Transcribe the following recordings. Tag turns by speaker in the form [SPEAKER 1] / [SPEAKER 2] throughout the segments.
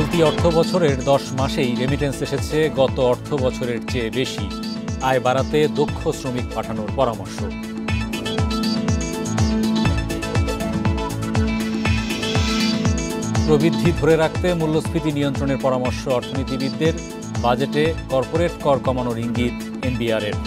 [SPEAKER 1] চলতি অর্থবছরের 10 মাসেই রেমিটেন্স এসেছে গত অর্থ বছরের চেয়ে বেশি। আয় বাড়াতে দক্ষ শ্রমিক পাঠানোর পরামর্শ। প্রবৃদ্ধি ধরে রাখতে মূল্যস্ফীতি নিয়ন্ত্রণের পরামর্শ অর্থনীতিবিদদের। বাজেটে কর্পোরেট কর কমানোর ইঙ্গিত এনবিআরের।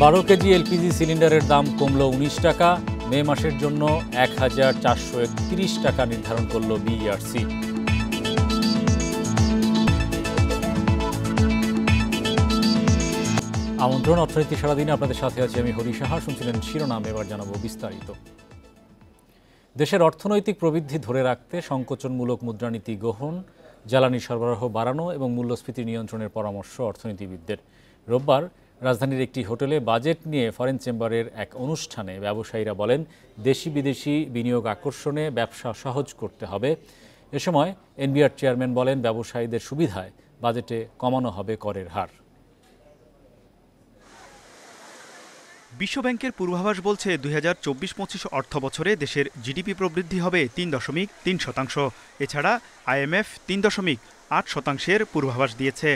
[SPEAKER 1] বারো কেজি এলপিজি সিলিন্ডারের দাম কমল 19 টাকা। মে মাসের জন্য 1431 টাকা নির্ধারণ করল বিইআরসি। আমন্ত্রণ অর্থনীতি সারাদিনে আপনাদের সাথে আছি আমি হরি সাহা। শুনছিলেন শিরোনাম, এবার জানাবো বিস্তারিত। দেশের অর্থনৈতিক প্রবৃদ্ধি ধরে রাখতে সংকোচনমূলক মুদ্রানীতি গ্রহণ, জ্বালানি সরবরাহ বাড়ানো এবং মূল্যস্ফীতি নিয়ন্ত্রণের পরামর্শ অর্থনীতিবিদদের। রোববার রাজধানীর একটি হোটেলে বাজেট নিয়ে ফরেন চেম্বারের এক অনুষ্ঠানে ব্যবসায়ীরা বলেন, দেশি বিদেশি বিনিয়োগ আকর্ষণে ব্যবসা সহজ করতে হবে। এ সময় এনবিআর চেয়ারম্যান বলেন, ব্যবসায়ীদের সুবিধায় বাজেটে কমানো হবে করের হার।
[SPEAKER 2] বিশ্বব্যাংকের পূর্বাভাস বলছে 2024-25 অর্থ বছরে দেশের জিডিপি প্রবৃদ্ধি হবে 3.3%। এছাড়া আইএমএফ 3.8% পূর্বাভাস দিয়েছে।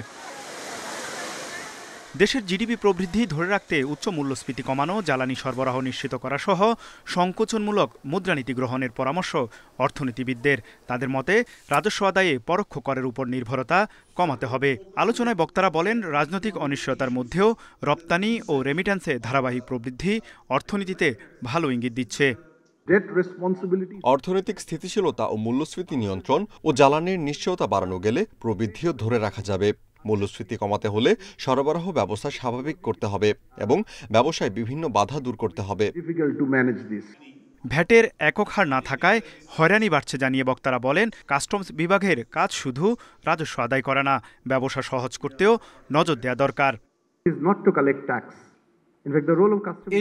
[SPEAKER 2] দেশের জিডিপি প্রবৃদ্ধি ধরে রাখতে উচ্চ মূল্যস্ফীতি কমানো, জ্বালানি সরবরাহ নিশ্চিত করা সহ সংকোচনমূলক মুদ্রানীতি গ্রহণের পরামর্শ অর্থনীতিবিদদের। তাদের মতে রাজস্ব আদায়ে পরোক্ষ করের উপর নির্ভরতা কমাতে হবে। আলোচনায় বক্তারা বলেন, রাজনৈতিক অনিশ্চয়তার মধ্যেও রপ্তানি ও রেমিট্যান্সে ধারাবাহিক প্রবৃদ্ধি অর্থনীতিতে ভালো ইঙ্গিত দিচ্ছে।
[SPEAKER 3] অর্থনৈতিক স্থিতিশীলতা ও মূল্যস্ফীতি নিয়ন্ত্রণ ও জ্বালানির নিশ্চয়তা বাড়ানো গেলে প্রবৃদ্ধিও ধরে রাখা যাবে। মূল্যস্ফীতি কমাতে হলে সরবরাহ ব্যবস্থা স্বাভাবিক করতে হবে এবং ব্যবসায় বিভিন্ন বাধা দূর করতে হবে।
[SPEAKER 2] ভ্যাটের একক হার না থাকায় হয়রানি বাড়ছে জানিয়ে বক্তারা বলেন, কাস্টমস বিভাগের কাজ শুধু রাজস্ব আদায় করা না, ব্যবসা সহজ করতেও নজর দেওয়া দরকার।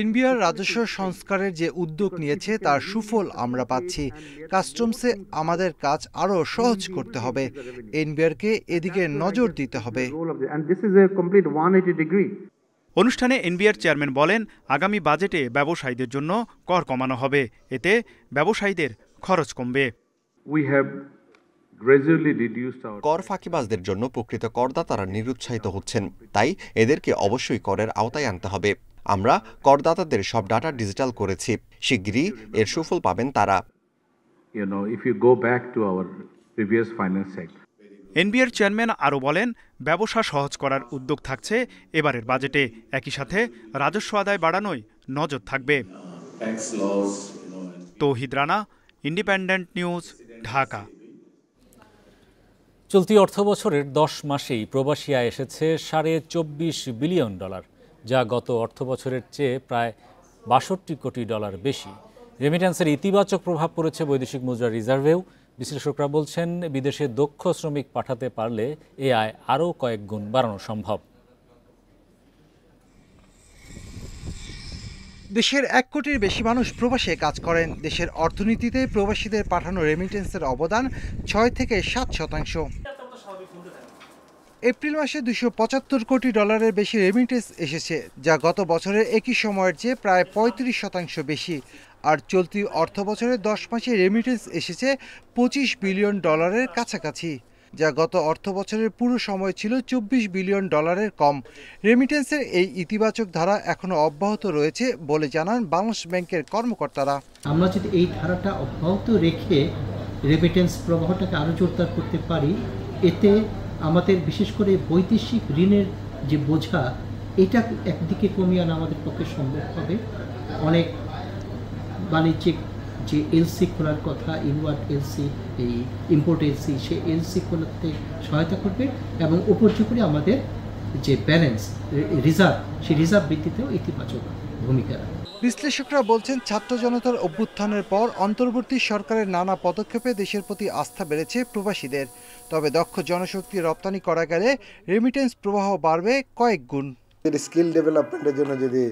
[SPEAKER 4] এনবিআর রাজস্ব সংস্কারের যে উদ্যোগ নিয়েছে তার সুফল আমরা পাচ্ছি। কাস্টমসে আমাদের কাজ আরও সহজ করতে হবে। এনবিআরকে এদিকে নজর দিতে হবে।
[SPEAKER 2] অনুষ্ঠানে এনবিআর চেয়ারম্যান বলেন, আগামী বাজেটে ব্যবসায়ীদের জন্য কর কমানো হবে। এতে ব্যবসায়ীদের খরচ কমবে।
[SPEAKER 3] কর ফাঁকিবাজদের জন্য প্রকৃত করদাতারা নিরুৎসাহিত হচ্ছেন, তাই এদেরকে অবশ্যই করের আওতায় আনতে হবে। আমরা করদাতাদের সব ডাটা ডিজিটাল করেছি, শিগগিরই এর সুফল পাবেন তারা।
[SPEAKER 2] এনবিআর চেয়ারম্যান আরও বলেন, ব্যবসা সহজ করার উদ্যোগ থাকছে এবারের বাজেটে। একই সাথে রাজস্ব আদায় বাড়ানোয় নজর থাকবে। তৌহিদ রানা, ইন্ডিপেন্ডেন্ট নিউজ, ঢাকা।
[SPEAKER 1] চলতি অর্থবছরের 10 মাসেই প্রবাসী আয় এসেছে $24.5 বিলিয়ন, যা গত অর্থবছরের চেয়ে প্রায় $62 কোটি বেশি। রেমিট্যান্সের ইতিবাচক প্রভাব পড়েছে বৈদেশিক মুদ্রা রিজার্ভেও। বিশ্লেষকরা বলছেন, বিদেশে দক্ষ শ্রমিক পাঠাতে পারলে এ আয় আরও কয়েক গুণ বাড়ানো সম্ভব।
[SPEAKER 4] দেশের 1 কোটির বেশি মানুষ প্রবাসে কাজ করেন। দেশের অর্থনীতিতে প্রবাসীদের পাঠানো রেমিটেন্সের অবদান 6 থেকে 7%। এপ্রিল মাসে $275 কোটি বেশি রেমিটেন্স এসেছে, যা গত বছরের একই সময়ের চেয়ে প্রায় 35% বেশি। আর চলতি অর্থ বছরের 10 মাসে রেমিটেন্স এসেছে $25 বিলিয়ন কাছাকাছি, যা গত অর্থ বছরের পুরো সময় ছিল $24 বিলিয়ন কম। রেমিটেন্সের এই ইতিবাচক ধারা এখনো অব্যাহত রয়েছে বলে জানান বাংলাদেশ ব্যাংকের কর্মকর্তারা।
[SPEAKER 5] আমরা যদি এই ধারাটা অব্যাহত রেখে রেমিটেন্স প্রবাহটাকে আরও জোরদার করতে পারি, এতে আমাদের বিশেষ করে বৈদেশিক ঋণের যে বোঝা, এটা একদিকে কমিয়ে আনা আমাদের পক্ষে সম্ভব হবে। অনেক বাণিজ্যিক যে এলসি খোলার কথা, ইনওয়ার্ড এলসি, এই ইম্পোর্ট এলসি, সে এলসি খোলাতে সহায়তা করবে এবং উপর্যুপরি আমাদের যে ব্যালেন্স রিজার্ভ, সেই রিজার্ভ বৃদ্ধিতেও ইতিবাচক ভূমিকা রাখবে।
[SPEAKER 4] বিশ্লেষকরা বলছেন, ছাত্র জনতার অভ্যুত্থানের পর অন্তর্বর্তী সরকারের নানা পদক্ষেপে দেশের প্রতি আস্থা বেড়েছে প্রবাসীদের। তবে দক্ষ জনশক্তি রপ্তানি করা গেলে রেমিটেন্স প্রবাহ বাড়বে কয়েক গুণ।
[SPEAKER 6] স্কিল ডেভেলপমেন্টের জন্য যদি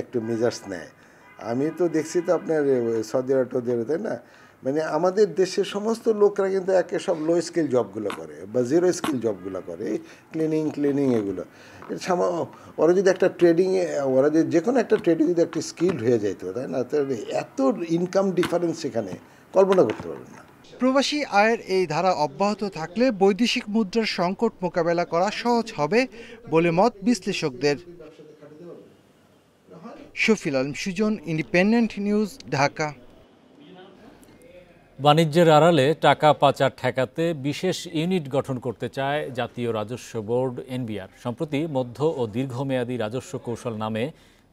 [SPEAKER 6] একটু মেজার্স নেয়, আমি তো দেখছি তো আপনার সৌদি আরব, তাই না, মানে আমাদের দেশের সমস্ত লোকরা কিন্তু একে সব লো স্কিল জবগুলো করে বা জিরো স্কিল জবগুলো করে, ক্লিনিং এগুলো। ওরা যদি একটা ট্রেডিংয়ে, ওরা যদি যে কোনো একটা ট্রেডে যদি একটা স্কিল হয়ে যেত, তাই না, তাহলে এত ইনকাম ডিফারেন্স সেখানে কল্পনা করতে পারবেন না।
[SPEAKER 4] প্রবাসী আয়ের এই ধারা অব্যাহত থাকলে বৈদেশিক মুদ্রার সংকট মোকাবেলা করা সহজ হবে বলে মত বিশ্লেষকদের। Shafil Alam Sujan, Independent News, Dhaka.
[SPEAKER 1] বাণিজ্যের আড়ালে টাকা পাচার ঠেকাতে বিশেষ ইউনিট গঠন করতে চায় জাতীয় রাজস্ব বোর্ড এনবিআর। সম্প্রতি মধ্য ও দীর্ঘমেয়াদী রাজস্ব কৌশল নামে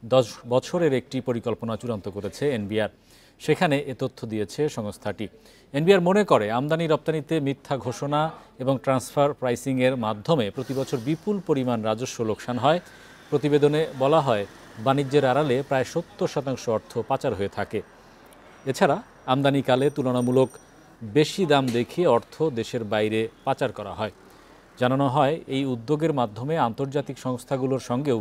[SPEAKER 1] 10 বছরের একটি পরিকল্পনা চূড়ান্ত করেছে এনবিআর। সেখানে এ তথ্য দিয়েছে সংস্থাটি। এনবিআর মনে করে আমদানি রপ্তানিতে মিথ্যা ঘোষণা এবং ট্রান্সফার প্রাইসিংয়ের মাধ্যমে প্রতিবছর বিপুল পরিমাণ রাজস্ব লোকসান হয়। প্রতিবেদনে বলা হয়, বাণিজ্যের আড়ালে প্রায় 70% অর্থ পাচার হয়ে থাকে। এছাড়া আমদানিকালে তুলনামূলক বেশি দাম দেখিয়ে অর্থ দেশের বাইরে পাচার করা হয়। জানানো হয়, এই উদ্যোগের মাধ্যমে আন্তর্জাতিক সংস্থাগুলোর সঙ্গেও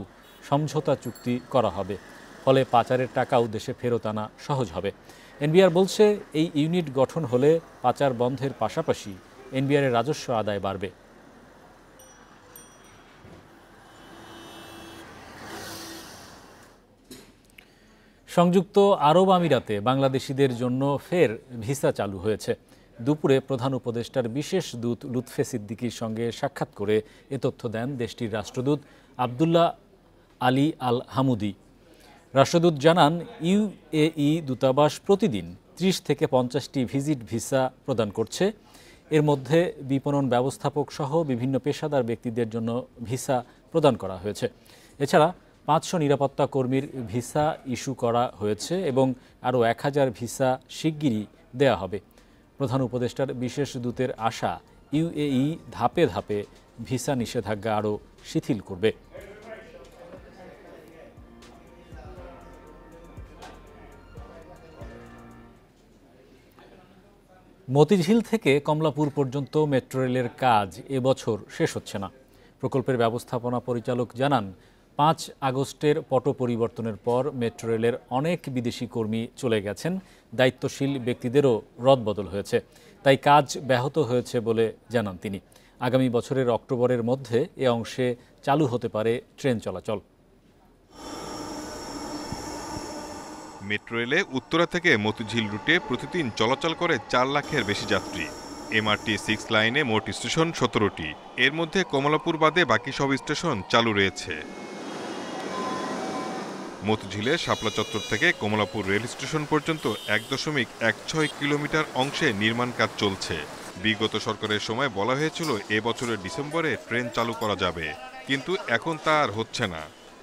[SPEAKER 1] সমঝোতা চুক্তি করা হবে। ফলে পাচারের টাকাও দেশে ফেরত আনা সহজ হবে। এনবিআর বলছে, এই ইউনিট গঠন হলে পাচার বন্ধের পাশাপাশি এনবিআরের রাজস্ব আদায় বাড়বে। সংযুক্ত আরব আমিরাতে বাংলাদেশিদের জন্য ফের ভিসা চালু হয়েছে। দুপুরে প্রধান উপদেষ্টার বিশেষ দূত লুৎফে সিদ্দিকীর সঙ্গে সাক্ষাৎ করে এ তথ্য দেন দেশটির রাষ্ট্রদূত আবদুল্লাহ আলী আল হামুদি। রাষ্ট্রদূত জানান, ইউএই দূতাবাস প্রতিদিন 30 থেকে 50টি ভিজিট ভিসা প্রদান করছে। এর মধ্যে বিপণন ব্যবস্থাপক সহ বিভিন্ন পেশাদার ব্যক্তিদের জন্য ভিসা প্রদান করা হয়েছে। এছাড়া 500 নিরাপত্তা কর্মীর ভিসা ইস্যু করা হয়েছে এবং আরও 1000 ভিসা শিগগিরই দেয়া হবে। প্রধান উপদেষ্টার বিশেষ দূতের আশা, ইউএই ধাপে ধাপে ভিসা নিষেধাজ্ঞা আরও শিথিল করবে। মতিঝিল থেকে কমলাপুর পর্যন্ত মেট্রো রেলের কাজ এবছর শেষ হচ্ছে না। প্রকল্পের ব্যবস্থাপনা পরিচালক জানান, 5 আগস্টের পট পরিবর্তনের পর মেট্রো রেলের অনেক বিদেশি কর্মী চলে গেছেন। দায়িত্বশীল ব্যক্তিদেরও রদবদল হয়েছে, তাই কাজ ব্যাহত হয়েছে বলে জানান তিনি। আগামী বছরের অক্টোবরের মধ্যে এ অংশে চালু হতে পারে ট্রেন চলাচল।
[SPEAKER 7] মেট্রো রেলে উত্তরা থেকে মতিঝিল রুটে প্রতিদিন চলাচল করে 4 লাখের বেশি যাত্রী। এমআরটি 6 লাইনে মোট স্টেশন 17টি। এর মধ্যে কমলাপুর বাদে বাকি সব স্টেশন চালু রয়েছে। মতিঝিলে শাপলা চত্বর থেকে কমলাপুর রেল স্টেশন পর্যন্ত 1.16 কিলোমিটার অংশে নির্মাণ কাজ চলছে। বিগত সরকারের সময় বলা হয়েছিল এবছরের ডিসেম্বরে ট্রেন চালু করা যাবে, কিন্তু এখন তা আর হচ্ছে না।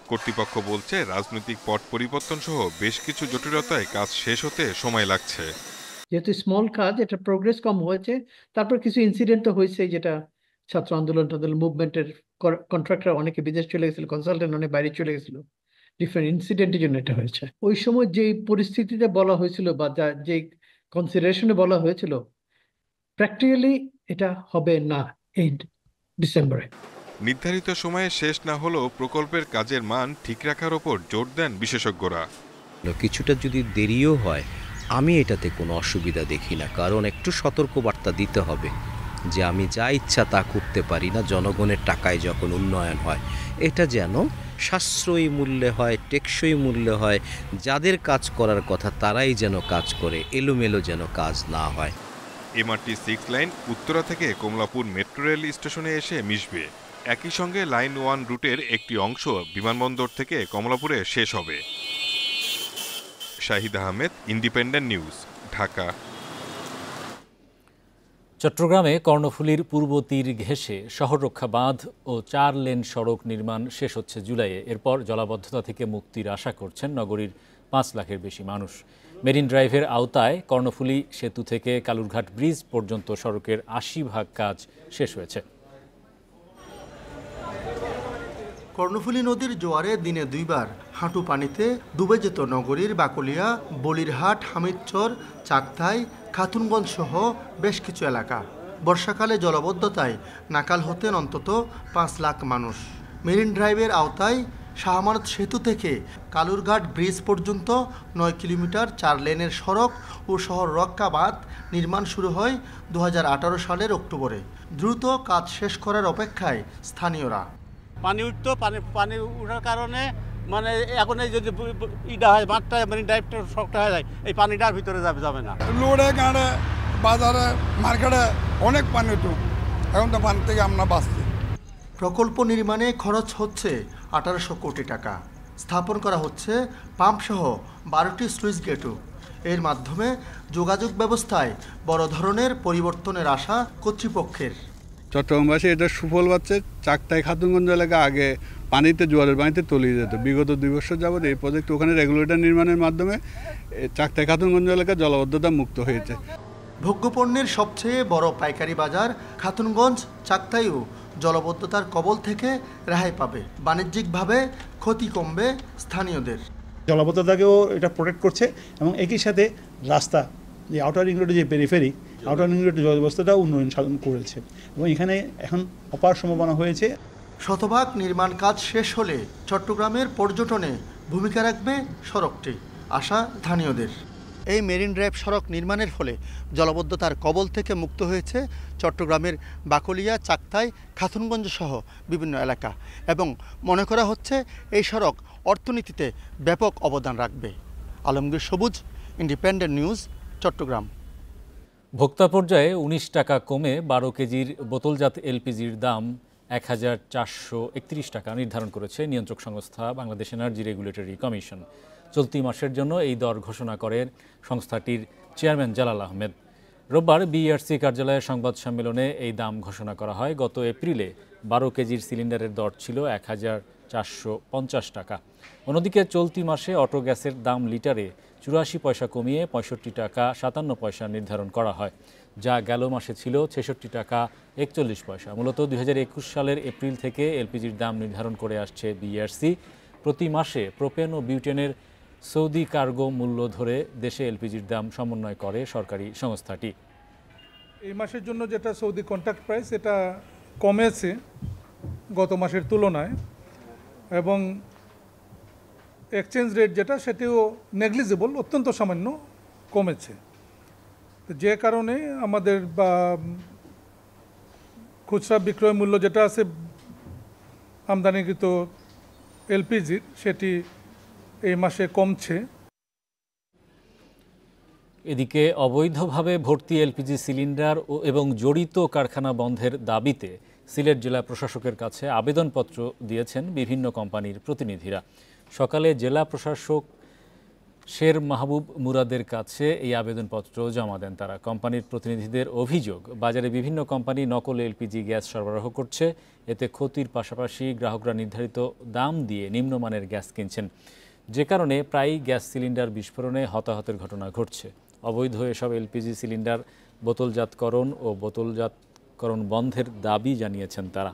[SPEAKER 7] কর্তৃপক্ষ বলছে, রাজনৈতিক পট পরিবর্তন সহ বেশ কিছু জটিলতায় কাজ শেষ হতে সময় লাগছে।
[SPEAKER 5] যেহেতু স্মল কাজ, এটা প্রোগ্রেস কম হয়েছে। তারপর কিছু ইনসিডেন্ট তো হয়েছে, যেটা ছাত্র আন্দোলন মুভমেন্টের কন্ট্রাক্টর অনেকে বিদেশ চলে গেছিল, কনসালটেন্ট অনেক বাইরে চলে গেছিল। ডিফারেন্ট ইনসিডেন্টের জন্য এটা হয়েছে। ওই সময় যে পরিস্থিতিতে বলা হয়েছিল বা যে কনসিডারেশনে বলা হয়েছিল, প্র্যাকটিক্যালি এটা হবে না এই ডিসেম্বরে।
[SPEAKER 7] নির্ধারিত সময়ে শেষ না হলেও প্রকল্পের কাজের মান ঠিক রাখার ওপর জোর দেন বিশেষজ্ঞরা।
[SPEAKER 8] কিছুটা যদি দেরিও হয়, আমি এটাতে কোনো অসুবিধা দেখি না, কারণ একটু সতর্কবার্তা দিতে হবে যে আমি যা ইচ্ছা তা করতে পারি না। জনগণের টাকায় যখন উন্নয়ন হয়, এটা যেন সাশ্রয়ী মূল্যে হয়, টেকসই মূল্যে হয়। যাদের কাজ করার কথা তারাই যেন কাজ করে, এলোমেলো যেন কাজ না হয়।
[SPEAKER 7] এমআরটি 6 লাইন উত্তরা থেকে কমলাপুর মেট্রো রেল স্টেশনে এসে মিশবে। একই সঙ্গে লাইন 1 রুটের একটি অংশ বিমানবন্দর থেকে কমলাপুরে শেষ হবে। Shahid Ahmed, independent News, Dhaka.
[SPEAKER 1] চট্টগ্রামে কর্ণফুলীর পূর্ব তীর ঘেঁষে শহররক্ষা বাঁধ ও 4 লেন সড়ক নির্মাণ শেষ হচ্ছে জুলাইয়ে। এরপর জলাবদ্ধতা থেকে মুক্তির আশা করছেন নগরীর 5 লাখের বেশি মানুষ। মেরিন ড্রাইভের আওতায় কর্ণফুলী সেতু থেকে কালুরঘাট ব্রিজ পর্যন্ত সড়কের 80% কাজ শেষ হয়েছে।
[SPEAKER 9] কর্ণফুলী নদীর জোয়ারে দিনে 2 বার হাঁটু পানিতে ডুবে যেত নগরীর বাকলিয়া, বলিরহাট, হামিদচর, চাকতাই, খাতুনগঞ্জ সহ বেশ কিছু এলাকা। বর্ষাকালে জলাবদ্ধতায় নাকাল হতেন অন্তত 5 লাখ মানুষ। মেরিন ড্রাইভের আওতায় শাহ আমানত সেতু থেকে কালুরঘাট ব্রিজ পর্যন্ত 9 কিলোমিটার 4 লেনের সড়ক ও শহর রক্ষা বাঁধ নির্মাণ শুরু হয় 2018 সালের অক্টোবরে। দ্রুত কাজ শেষ করার অপেক্ষায় স্থানীয়রা।
[SPEAKER 10] পানি উঠতো, পানি উঠার কারণে মানে এখন এই যদি ইটা হয় বাঁধটা মানে ডাইভটা শক্ত হয়ে যায়, এই পানিটার ভিতরে যাবে না।
[SPEAKER 11] লোডে গাড়ে বাজারে মার্কেটে অনেক পানি উঠতো, এখন তো পানি থেকে আমরা বাঁচছি।
[SPEAKER 9] প্রকল্প নির্মাণে খরচ হচ্ছে 1800 কোটি টাকা। স্থাপন করা হচ্ছে পাম্পসহ 12টি সুইচ গেটও। এর মাধ্যমে যোগাযোগ ব্যবস্থায় বড় ধরনের পরিবর্তনের আশা কর্তৃপক্ষের।
[SPEAKER 11] চট্টগ্রামবাসী এটা সুফল পাচ্ছে। চাকতাই খাতুনগঞ্জ এলাকা আগে পানিতে জোয়ারের পানিতে তলিয়ে যেত। বিগত 2 বছর যাবত এই প্রজেক্ট ওখানে রেগুলেটর নির্মাণের মাধ্যমে চাকতাই খাতুনগঞ্জ এলাকা জলাবদ্ধতা মুক্ত হয়েছে।
[SPEAKER 9] ভোগ্যপণ্যের সবচেয়ে বড় পাইকারি বাজার খাতুনগঞ্জ চাকতাইও জলাবদ্ধতার কবল থেকে রেহাই পাবে। বাণিজ্যিকভাবে ক্ষতি কমবে স্থানীয়দের।
[SPEAKER 12] জলাবদ্ধতাকেও এটা প্রোটেক্ট করছে এবং একই সাথে রাস্তা যে আউটার রিং রোডের যে পেরিফেরি আউটার রিং রোডের জলব্যবস্থাটাও উন্নয়ন সাধন করেছে এবং এখানে এখন অপার সম্ভাবনা হয়েছে।
[SPEAKER 9] শতভাগ নির্মাণ কাজ শেষ হলে চট্টগ্রামের পর্যটনে ভূমিকা রাখবে সড়কটি, আশা স্থানীয়দের। এই মেরিন ড্রাইভ সড়ক নির্মাণের ফলে জলাবদ্ধতার কবল থেকে মুক্ত হয়েছে চট্টগ্রামের বাকলিয়া, চাকতাই, খাতুনগঞ্জ সহ বিভিন্ন এলাকা এবং মনে করা হচ্ছে এই সড়ক অর্থনীতিতে ব্যাপক অবদান রাখবে। আলমগীর সবুজ, ইন্ডিপেন্ডেন্ট নিউজ, চট্টগ্রাম।
[SPEAKER 1] ভোক্তা পর্যায়ে 19 টাকা কমে 12 কেজির বোতলজাত এলপিজির দাম 1431 টাকা নির্ধারণ করেছে নিয়ন্ত্রক সংস্থা বাংলাদেশ এনার্জি রেগুলেটরি কমিশন। চলতি মাসের জন্য এই দর ঘোষণা করেন সংস্থাটির চেয়ারম্যান জালাল আহমেদ। রোববার বিইআরসি কার্যালয়ে সংবাদ সম্মেলনে এই দাম ঘোষণা করা হয়। গত এপ্রিলে 12 কেজির সিলিন্ডারের দর ছিল 1450 টাকা। অন্যদিকে চলতি মাসে অটো গ্যাসের দাম লিটারে 84 পয়সা কমিয়ে 65 টাকা 57 পয়সা নির্ধারণ করা হয়, যা গেল মাসে ছিল 66 টাকা 41 পয়সা। মূলত 2021 সালের এপ্রিল থেকে এলপিজির দাম নির্ধারণ করে আসছে বিইআরসি। প্রতি মাসে প্রোপেন ও বিউটেনের সৌদি কার্গো মূল্য ধরে দেশে এলপিজির দাম সমন্বয় করে সরকারি সংস্থাটি।
[SPEAKER 13] এই মাসের জন্য যেটা সৌদি কন্ট্রাক্ট প্রাইস, এটা কমেছে গত মাসের তুলনায় এবং এক্সচেঞ্জ রেট যেটা সেটিও নেগলিজেবল, অত্যন্ত সামান্য কমেছে। যে কারণে আমাদের খুচরা বিক্রয় মূল্য যেটা আছে আমদানিকৃত এলপিজির, সেটি এই মাসে কমছে।
[SPEAKER 1] এদিকে অবৈধভাবে ভর্তি এলপিজি সিলিন্ডার এবং জড়িত কারখানা বন্ধের দাবিতে সিলেট জেলা প্রশাসকের কাছে আবেদনপত্র দিয়েছেন বিভিন্ন কোম্পানির প্রতিনিধিরা। সকালে জেলা প্রশাসক শের মাহবুব মুরাদের কাছে এই আবেদনপত্র জমা দেন তারা। কোম্পানির প্রতিনিধিদের অভিযোগ, বাজারে বিভিন্ন কোম্পানি নকল এলপিজি গ্যাস সরবরাহ করছে। এতে ক্ষতির পাশাপাশি গ্রাহকরা নির্ধারিত দাম দিয়ে নিম্নমানের গ্যাস কিনছেন, যে কারণে প্রায়ই গ্যাস সিলিন্ডার বিস্ফোরণে হতাহতের ঘটনা ঘটছে। অবৈধ এসব এলপিজি সিলিন্ডার বোতলজাতকরণ ও বোতলজাতকরণ বন্ধের দাবি জানিয়েছেন তারা।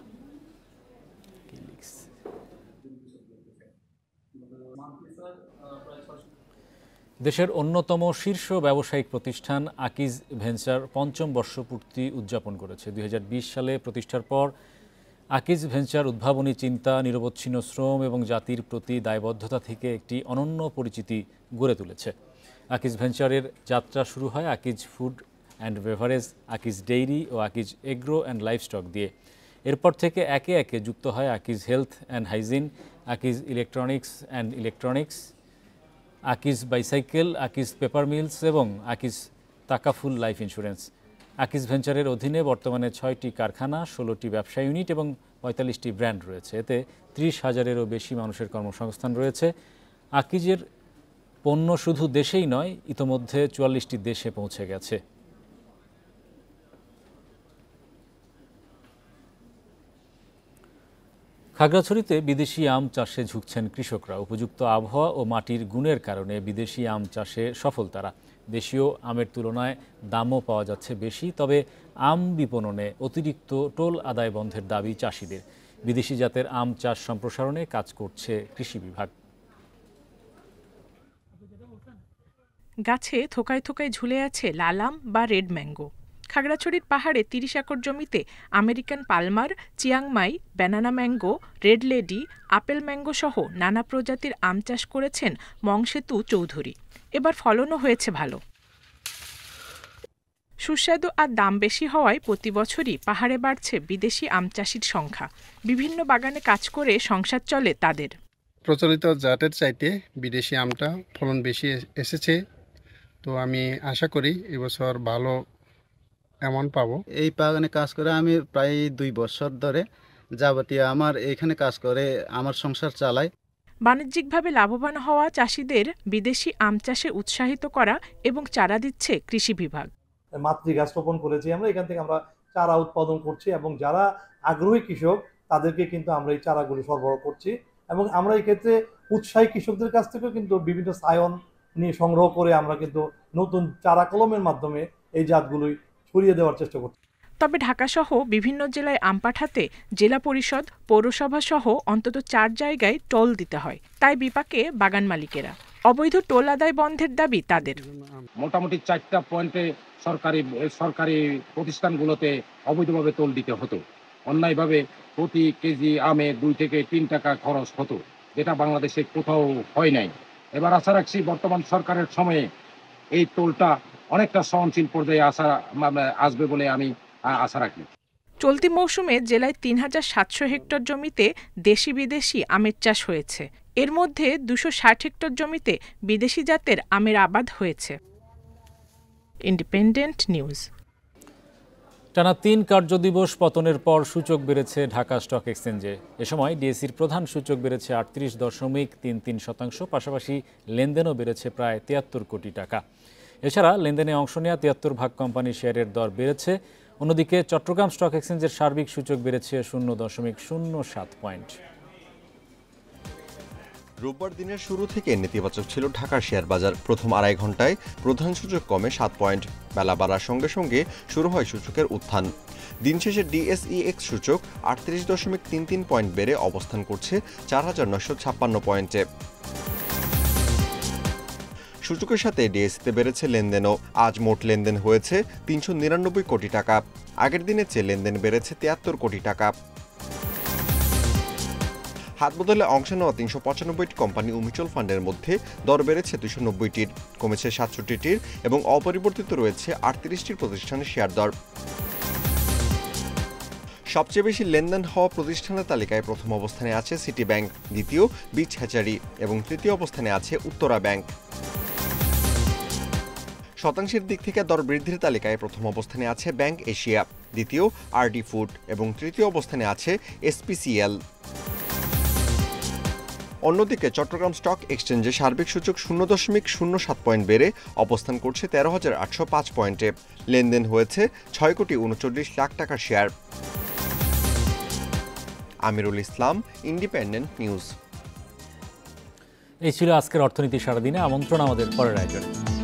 [SPEAKER 1] দেশের অন্যতম শীর্ষ ব্যবসায়িক প্রতিষ্ঠান আকিজ ভেঞ্চার ৫ম বর্ষপূর্তি উদযাপন করেছে। 2020 সালে প্রতিষ্ঠার পর আকিজ ভেঞ্চার উদ্ভাবনী চিন্তা, নিরবচ্ছিন্ন শ্রম এবং জাতির প্রতি দায়বদ্ধতা থেকে একটি অনন্য পরিচিতি গড়ে তুলেছে। আকিজ ভেঞ্চারের যাত্রা শুরু হয় Akij food and beverage, Akij dairy ও আকিজ এগ্রো অ্যান্ড লাইভস্টক দিয়ে। এরপর থেকে একে একে যুক্ত হয় Akij health and hygiene, Akij electronics and electronics, Akij bicycle, Akij paper mills এবং আকিজ তাকাফুল লাইফ ইন্স্যুরেন্স। আকিজ ভেঞ্চারের অধীনে বর্তমানে 6টি কারখানা, 16টি ব্যবসা ইউনিট এবং 45টি ব্র্যান্ড রয়েছে। এতে 30,000-এরও বেশি মানুষের কর্মসংস্থান রয়েছে। আকিজের পণ্য শুধু দেশেই নয়, ইতোমধ্যে 44টি দেশে পৌঁছে গেছে। খাগড়াছড়িতে বিদেশি আম চাষে ঝুঁকছেন কৃষকরা। উপযুক্ত আবহাওয়া ও মাটির গুণের কারণে বিদেশি আম চাষে সফল তারা। দেশীয় আমের তুলনায় দামও পাওয়া যাচ্ছে বেশি। তবে আম বিপণনে অতিরিক্ত টোল আদায় বন্ধের দাবি চাষিদের। বিদেশি জাতের আম চাষ সম্প্রসারণে কাজ করছে কৃষি বিভাগ।
[SPEAKER 14] গাছে থোকায় থোকায় ঝুলে আছে লাল আম বা রেড ম্যাঙ্গো। খাগড়াছড়ির পাহাড়ে ৩০ একর জমিতে American Palmer, Chiang Mai, banana mango, red lady, apple mango সহ নানা প্রজাতির আম চাষ করেছেন মংসেতু চৌধুরী। এবার ফলনও হয়েছে ভালো। সুস্বাদু আর দাম বেশি হওয়ায় প্রতি বছরই পাহাড়ে বাড়ছে বিদেশি আম চাষির সংখ্যা। বিভিন্ন বাগানে কাজ করে সংসার চলে তাদের।
[SPEAKER 15] প্রচলিত জাতের চাইতে বিদেশি আমটা ফলন বেশি এসেছে, তো আমি আশা করি এবছর ভালো এমন পাবো।
[SPEAKER 16] এই বাগানে কাজ করে আমি প্রায় 2 বছর ধরে যাবতীয় আমার এখানে কাজ করে আমার সংসার চালাই।
[SPEAKER 14] বাণিজ্যিকভাবে লাভবান হওয়া চাষিদের বিদেশি আম চাষে উৎসাহিত করা এবং চারা দিচ্ছে কৃষি বিভাগ।
[SPEAKER 17] মাতৃ গাছ রোপণ করেছি আমরা, এখান থেকে আমরা চারা উৎপাদন করছি এবং যারা আগ্রহী কৃষক তাদেরকে কিন্তু আমরা এই চারাগুলো সরবরাহ করছি এবং আমরা এই ক্ষেত্রে উৎসাহী কৃষকদের কাছ থেকেও কিন্তু বিভিন্ন সায়ন নিয়ে সংগ্রহ করে আমরা কিন্তু নতুন চারা কলমের মাধ্যমে এই জাতগুলোই ছড়িয়ে দেওয়ার চেষ্টা করছি।
[SPEAKER 14] তবে ঢাকাসহ বিভিন্ন জেলায় আম পাঠাতে জেলা পরিষদ, পৌরসভা সহ অন্তত 4 জায়গায় টোল দিতে হয়। তাই বিপাকে বাগান মালিকেরা। অবৈধ টোল আদায় বন্ধের দাবি তাদের।
[SPEAKER 18] মোটামুটি 4টা পয়েন্টে সরকারি প্রতিষ্ঠানগুলোতে অবৈধভাবে টোল দিতে হতো। অন্যায়ভাবে প্রতি কেজি আমে 2 থেকে 3 টাকা খরচ হতো, যেটা বাংলাদেশে কোথাও হয় নাই। এবার আশা রাখছি বর্তমান সরকারের সময়ে এই টোলটা অনেকটা সহনশীল পর্যায়ে আসবে বলে আমি আশা রাখি।
[SPEAKER 14] চলতি মৌসুমে জেলায় 3700 হেক্টর জমিতে দেশি বিদেশি আমের চাষ হয়েছে। এর মধ্যে 260 হেক্টর জমিতে বিদেশি জাতের আমের আবাদ হয়েছে। Independent news.
[SPEAKER 1] টানা 3 কার্যদিবস পতনের পর সূচক বেড়েছে ঢাকা স্টক এক্সচেঞ্জে। এ সময় ডিএসইর প্রধান সূচক বেড়েছে 38.33%, পাশাপাশি লেনদেনও বেড়েছে প্রায় 73 কোটি টাকা। এছাড়া লেনদেনে অংশ নেওয়া 73 ভাগ কোম্পানির শেয়ারের দর বেড়েছে। অন্যদিকে চট্টগ্রাম স্টক এক্সচেঞ্জের সার্বিক সূচক বেড়েছে 0.07 পয়েন্ট।
[SPEAKER 3] রোববার দিনের শুরু থেকে নেতিবাচক ছিল ঢাকার শেয়ার বাজার। প্রথম আড়াই ঘন্টায় প্রধান সূচক কমে 7 পয়েন্ট। বেলা বাড়ার সঙ্গে সঙ্গে শুরু হয় সূচকের উত্থান। দিন শেষে ডিএসইএক্স সূচক 38.33 পয়েন্ট বেড়ে অবস্থান করছে 4956 পয়েন্টে। সূচকের সাথে ডিএসইতে বেড়েছে লেনদেনও। আজ মোট লেনদেন হয়েছে 399 কোটি টাকা। আগের দিনের চেয়ে লেনদেন বেড়েছে 73 কোটি টাকা। হাত বদলে অংশ নেওয়া 395টি কোম্পানি ও মিউচুয়াল ফান্ডের মধ্যে দর বেড়েছে 290টির, কমেছে 67টির এবং অপরিবর্তিত রয়েছে 38টির প্রতিষ্ঠানের শেয়ার দর। সবচেয়ে বেশি লেনদেন হওয়া প্রতিষ্ঠানের তালিকায় প্রথম অবস্থানে আছে সিটি ব্যাংক, দ্বিতীয় বিচ হ্যাচারি এবং তৃতীয় অবস্থানে আছে উত্তরা ব্যাংক। শতাংশের দিক থেকে দর বৃদ্ধির তালিকায় প্রথম অবস্থানে আছে ব্যাংক এশিয়া, দ্বিতীয় আরডি ফুড এবং তৃতীয় অবস্থানে আছে এসপিসিএল। অন্যদিকে চট্টগ্রাম স্টক এক্সচেঞ্জে সার্বিক সূচক 0.07 পয়েন্ট বেড়ে অবস্থান করছে 13,805 পয়েন্টে। লেনদেন হয়েছে 6.39 লাখ টাকার share. Amirul Islam, independent news.
[SPEAKER 1] এই ছিল আজকের অর্থনীতি সারাদিনে। আমন্ত্রণ আমাদের পরের আয়োজনে।